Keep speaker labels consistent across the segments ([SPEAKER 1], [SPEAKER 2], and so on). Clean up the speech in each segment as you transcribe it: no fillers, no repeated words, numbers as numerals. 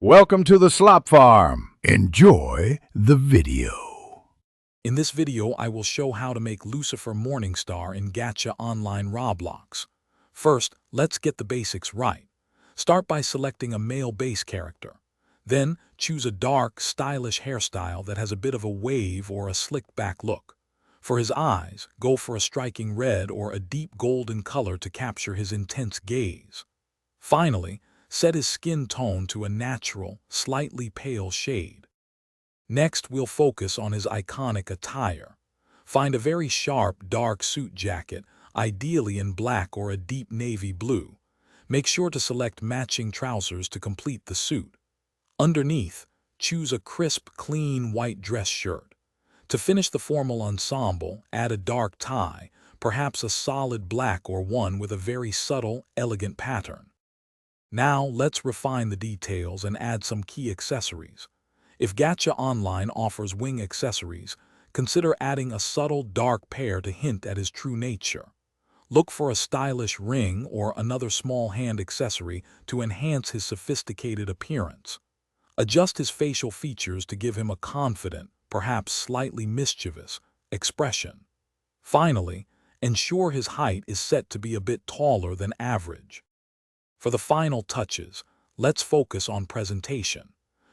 [SPEAKER 1] Welcome to the Slop Farm. Enjoy the video.
[SPEAKER 2] In this video, I will show how to make Lucifer Morningstar in Gacha Online Roblox. First, let's get the basics right. Start by selecting a male base character. Then, choose a dark, stylish hairstyle that has a bit of a wave or a slicked back look. For his eyes, go for a striking red or a deep golden color to capture his intense gaze. Finally, set his skin tone to a natural, slightly pale shade. Next, we'll focus on his iconic attire. Find a very sharp, dark suit jacket, ideally in black or a deep navy blue. Make sure to select matching trousers to complete the suit. Underneath, choose a crisp, clean white dress shirt. To finish the formal ensemble, add a dark tie, perhaps a solid black or one with a very subtle, elegant pattern. Now, let's refine the details and add some key accessories. If Gacha Online offers wing accessories, consider adding a subtle dark pair to hint at his true nature. Look for a stylish ring or another small hand accessory to enhance his sophisticated appearance. Adjust his facial features to give him a confident, perhaps slightly mischievous, expression. Finally, ensure his height is set to be a bit taller than average. For the final touches, let's focus on presentation.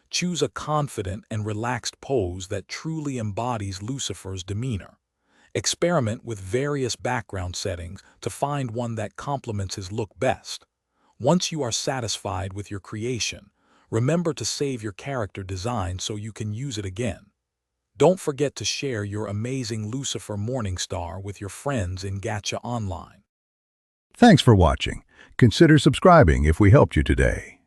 [SPEAKER 2] Choose a confident and relaxed pose that truly embodies Lucifer's demeanor. Experiment with various background settings to find one that complements his look best. Once you are satisfied with your creation, remember to save your character design so you can use it again. Don't forget to share your amazing Lucifer Morningstar with your friends in Gacha Online.
[SPEAKER 1] Thanks for watching. Consider subscribing if we helped you today.